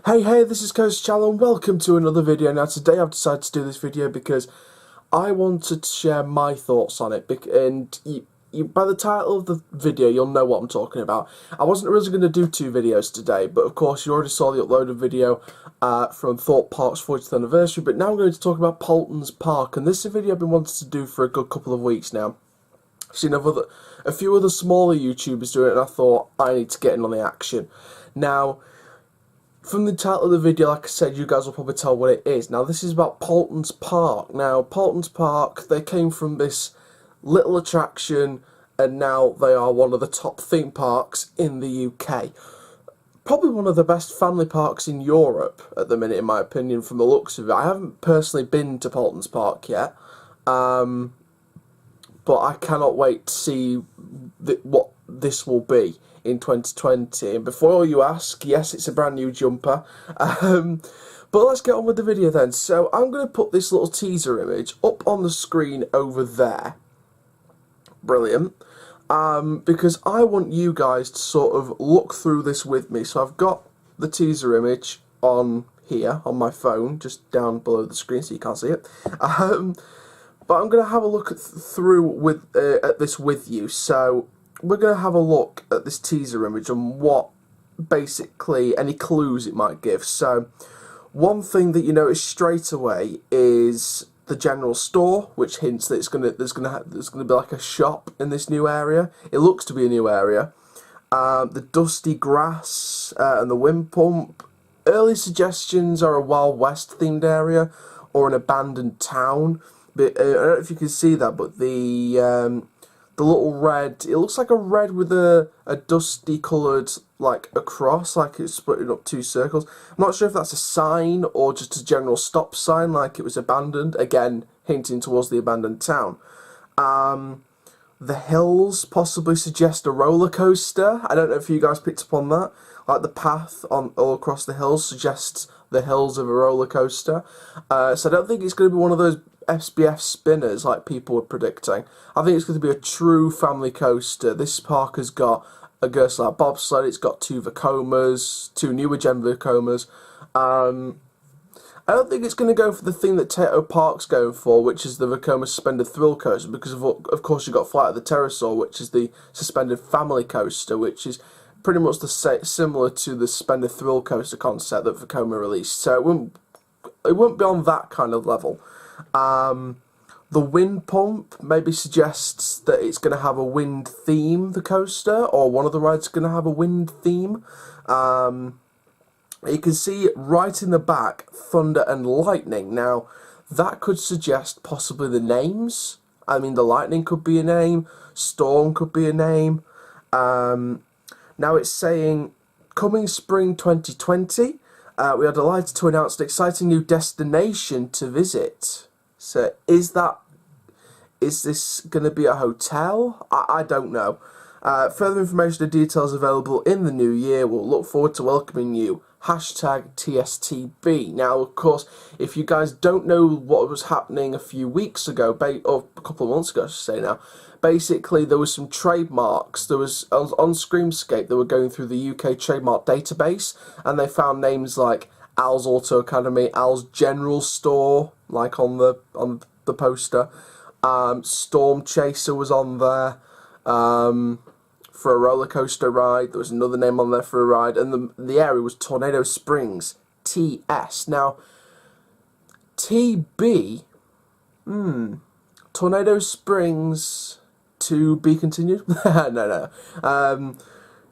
Hey, this is Coach Channel and welcome to another video. Now today I've decided to do this video because I wanted to share my thoughts on it, and by the title of the video you'll know what I'm talking about. I wasn't originally going to do two videos today, but of course you already saw the uploaded video from Thorpe Park's 40th anniversary, but now I'm going to talk about Paultons Park, and this is a video I've been wanting to do for a good couple of weeks now. I've seen a few other smaller YouTubers do it and I thought I need to get in on the action. Now, from the title of the video, like I said, you guys will probably tell what it is. Now, this is about Paultons Park. Now, Paultons Park, they came from this little attraction, and now they are one of the top theme parks in the UK. Probably one of the best family parks in Europe at the minute, in my opinion, from the looks of it. I haven't personally been to Paultons Park yet, but I cannot wait to see what this will be in 2020. And before you ask, yes, it's a brand new jumper, but let's get on with the video then. So I'm going to put this little teaser image up on the screen over there. Brilliant. Because I want you guys to sort of look through this with me. So I've got the teaser image on here on my phone, just down below the screen so you can't see it. But I'm going to have a look through at this with you. So we're going to have a look at this teaser image and what, basically, any clues it might give. So one thing that you notice straight away is the general store, which hints that there's gonna be like a shop in this new area. It looks to be a new area. The dusty grass and the wind pump. Early suggestions are a Wild West themed area or an abandoned town. But I don't know if you can see that, but the little red, it looks like a red with a dusty coloured, like a cross, like it's splitting up two circles. I'm not sure if that's a sign or just a general stop sign, like it was abandoned, again hinting towards the abandoned town. The hills possibly suggest a roller coaster. I don't know if you guys picked up on that, like the path all across the hills suggests the hills of a roller coaster. So I don't think it's going to be one of those SBF spinners like people were predicting. I think it's going to be a true family coaster. This park has got a Gerslide bobsled, it's got two Vekomas, two newer gen Vekomas. I don't think it's going to go for the thing that Tato Park's going for, which is the Vekoma suspended thrill coaster, because of course you've got Flight of the Pterosaur, which is the suspended family coaster, which is pretty much similar to the suspended thrill coaster concept that Vekoma released. So it won't be on that kind of level. The wind pump maybe suggests that it's going to have a wind theme, the coaster, or one of the rides is going to have a wind theme. You can see right in the back, thunder and lightning. Now, that could suggest possibly the names. I mean, the lightning could be a name, storm could be a name. Now it's saying, coming spring 2020, we are delighted to announce an exciting new destination to visit. So, is this going to be a hotel? I don't know. Further information and details available in the new year. We'll look forward to welcoming you. #TSTB. Now, of course, if you guys don't know what was happening a few weeks ago, or a couple of months ago, I should say now, basically there was some trademarks. There was, on Screamscape, they were going through the UK trademark database, and they found names like Al's Auto Academy, Al's General Store, like on the poster. Storm Chaser was on there for a roller coaster ride. There was another name on there for a ride, and the area was Tornado Springs, TS. Now, TB, Tornado Springs to be continued? No.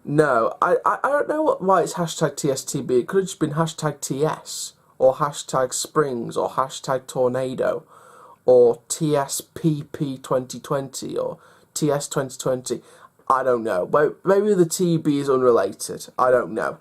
No, I don't know why it's #TSTB. It could have just been #TS, or #Springs, or #Tornado, or TSPP 2020, or TS 2020. I don't know. Maybe the TB is unrelated. I don't know.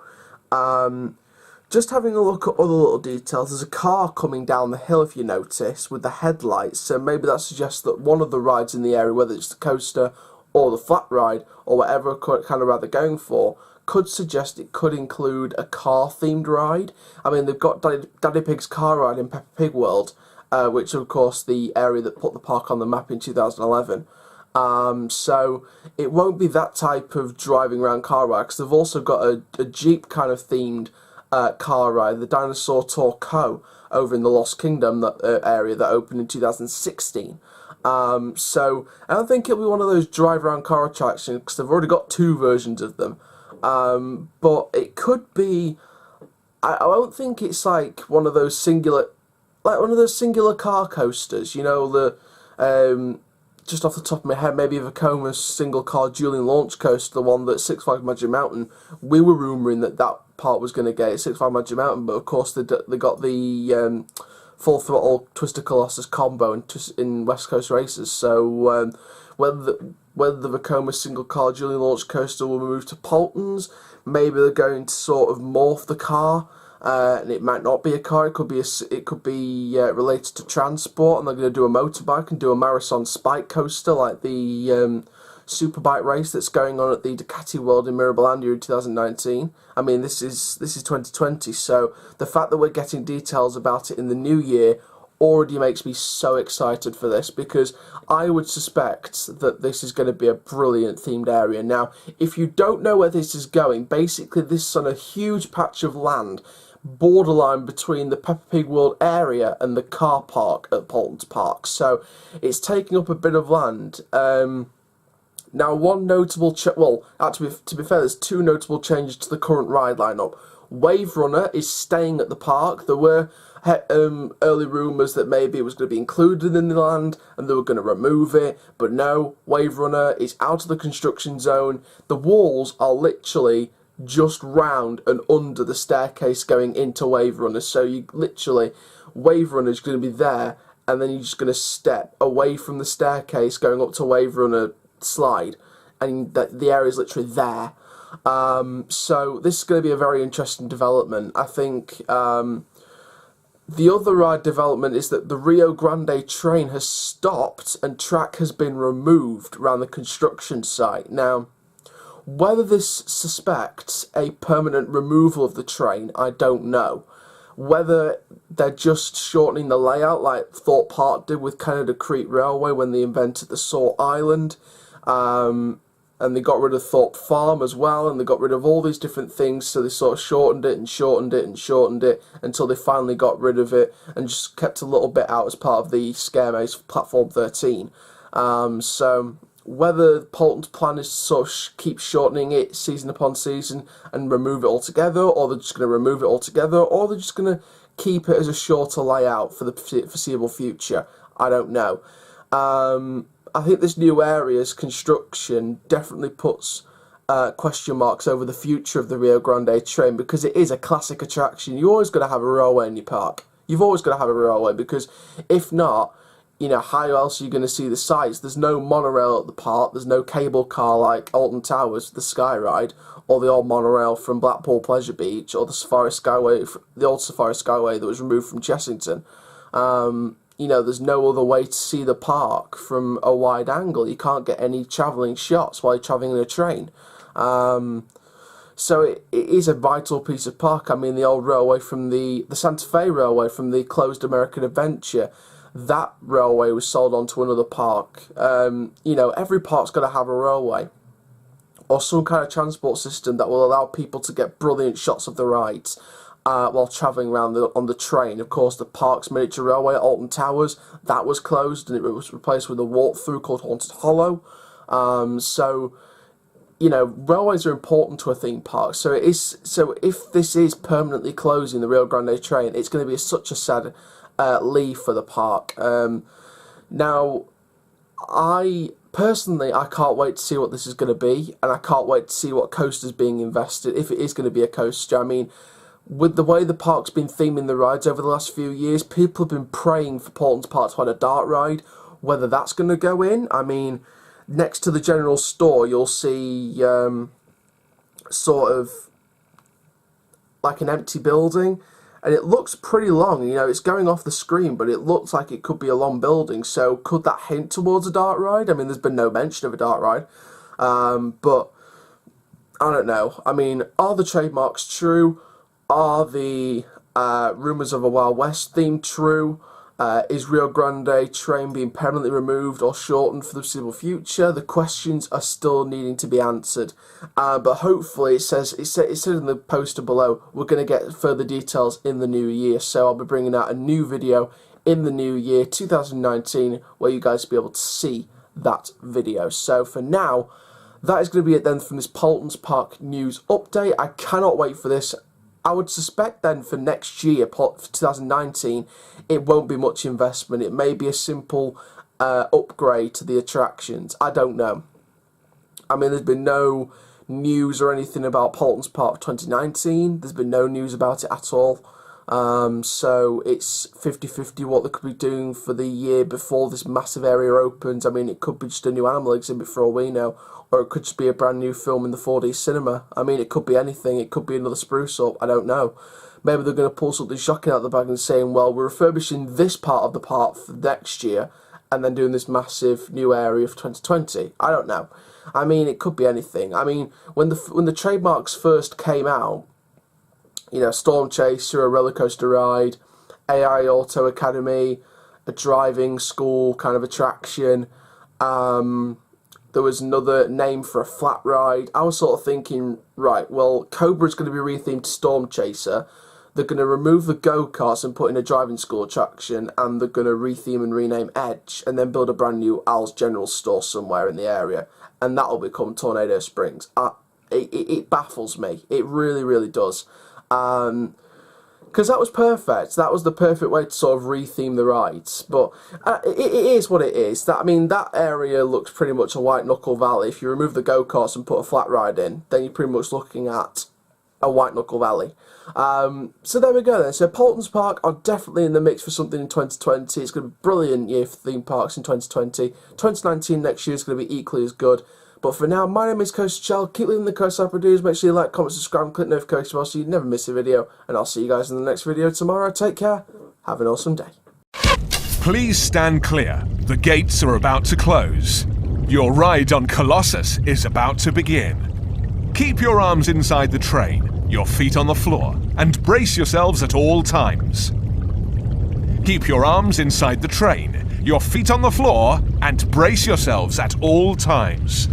Just having a look at other little details. There's a car coming down the hill, if you notice, with the headlights. So maybe that suggests that one of the rides in the area, whether it's the coaster or the flat ride, or whatever kind of ride they're going for, could suggest it could include a car-themed ride. I mean, they've got Daddy Pig's car ride in Peppa Pig World, which of course the area that put the park on the map in 2011. So it won't be that type of driving around car ride, because they've also got a Jeep kind of themed car ride, the Dinosaur Tour Co. over in the Lost Kingdom area that opened in 2016. So I don't think it'll be one of those drive around car attractions because they've already got two versions of them. But it could be. I don't think it's like one of those singular car coasters. You know, just off the top of my head, maybe Vecoma's single car dueling launch coaster, the one that Six Flags Magic Mountain. We were rumouring that part was going to get Six Flags Magic Mountain, but of course they got the Full Throttle Twister Colossus combo in West Coast Races. So whether the Vekoma single car dueling launch coaster will move to Paultons, maybe they're going to sort of morph the car. And it might not be a car. It could be related to transport, and they're going to do a motorbike and do a marathon spike coaster like the superbike race that's going on at the Ducati World in Mirabilandia in 2019. I mean, this is 2020, so the fact that we're getting details about it in the new year already makes me so excited for this, because I would suspect that this is going to be a brilliant themed area. Now, if you don't know where this is going, basically this is on a huge patch of land borderline between the Peppa Pig World area and the car park at Paultons Park, so it's taking up a bit of land. Now, one notable actually, to be fair, there's two notable changes to the current ride lineup. Wave Runner is staying at the park. There were early rumours that maybe it was going to be included in the land and they were going to remove it, but no, Wave Runner is out of the construction zone. The walls are literally just round and under the staircase going into Wave Runner, so you literally, Wave Runner is going to be there, and then you're just going to step away from the staircase going up to Wave Runner slide, and the area is literally there. So this is going to be a very interesting development. I think the other ride development is that the Rio Grande train has stopped and track has been removed around the construction site. Now, whether this suspects a permanent removal of the train, I don't know. Whether they're just shortening the layout like Thorpe Park did with Canada Creek Railway when they invented the Saw Island, and they got rid of Thorpe Farm as well, and they got rid of all these different things, so they sort of shortened it and shortened it and shortened it until they finally got rid of it and just kept a little bit out as part of the Scare Maze Platform 13. So whether Paulton's plan is to sort of keep shortening it season upon season and remove it altogether, or they're just going to remove it altogether, or they're just going to keep it as a shorter layout for the foreseeable future, I don't know. I think this new area's construction definitely puts question marks over the future of the Rio Grande train, because it is a classic attraction. You always got to have a railway in your park. You've always got to have a railway, because if not, you know, how else are you going to see the sights? There's no monorail at the park. There's no cable car like Alton Towers, the Sky Ride, or the old monorail from Blackpool Pleasure Beach, or the Safari Skyway, the old Safari Skyway that was removed from Chessington. You know, there's no other way to see the park from a wide angle. You can't get any travelling shots while you're travelling in a train. So it is a vital piece of park. I mean, the old railway from the Santa Fe Railway from the closed American Adventure, that railway was sold on to another park. You know, every park's got to have a railway or some kind of transport system that will allow people to get brilliant shots of the rides while travelling around on the train. Of course, the park's miniature railway at Alton Towers, that was closed and it was replaced with a walk-through called Haunted Hollow. So, you know, railways are important to a theme park. So if this is permanently closing the Rio Grande train, it's going to be such a sad leave for the park. Now, I can't wait to see what this is going to be, and I can't wait to see what coaster's being invested, if it is going to be a coaster. I mean, with the way the park's been theming the rides over the last few years, people have been praying for Paultons Park to have a dart ride. Whether that's going to go in, I mean, next to the general store, you'll see sort of like an empty building, and it looks pretty long. You know, it's going off the screen, but it looks like it could be a long building. So could that hint towards a dart ride? I mean, there's been no mention of a dart ride, but I don't know. I mean, are the trademarks true? Are the rumours of a Wild West theme true? Is Rio Grande train being permanently removed or shortened for the foreseeable future? The questions are still needing to be answered, but hopefully it says in the poster below we're going to get further details in the new year. So I'll be bringing out a new video in the new year 2019 where you guys will be able to see that video. So for now, that is going to be it then from this Paultons Park news update. I cannot wait for this. I would suspect then for next year, for 2019, it won't be much investment. It may be a simple upgrade to the attractions. I don't know. I mean, there's been no news or anything about Paultons Park 2019. There's been no news about it at all. So it's 50-50 what they could be doing for the year before this massive area opens. I mean, it could be just a new animal exhibit for all we know, or it could just be a brand new film in the 4D cinema. I mean, it could be anything. It could be another spruce up. I don't know. Maybe they're going to pull something shocking out of the bag and saying, well, we're refurbishing this part of the park for next year and then doing this massive new area for 2020. I don't know. I mean, it could be anything. I mean, when the trademarks first came out, you know, Storm Chaser, a roller coaster ride, AI Auto Academy, a driving school kind of attraction. There was another name for a flat ride. I was sort of thinking, right, well, Cobra's going to be rethemed to Storm Chaser. They're going to remove the go-karts and put in a driving school attraction, and they're going to retheme and rename Edge, and then build a brand new Al's General Store somewhere in the area, and that'll become Tornado Springs. It baffles me. It really, really does. Because that was perfect. That was the perfect way to sort of retheme the rides. But it is what it is. I mean, that area looks pretty much a white knuckle valley. If you remove the go-karts and put a flat ride in, then you're pretty much looking at a white knuckle valley. So there we go then. So Paultons Park are definitely in the mix for something in 2020. It's going to be a brilliant year for theme parks in 2020. 2019 next year is going to be equally as good. But for now, my name is Coast Shell. Keep leaving the coast I produce. Make sure you like, comment, subscribe, and click notification bell so you never miss a video. And I'll see you guys in the next video tomorrow. Take care. Have an awesome day. Please stand clear. The gates are about to close. Your ride on Colossus is about to begin. Keep your arms inside the train, your feet on the floor, and brace yourselves at all times. Keep your arms inside the train, your feet on the floor, and brace yourselves at all times.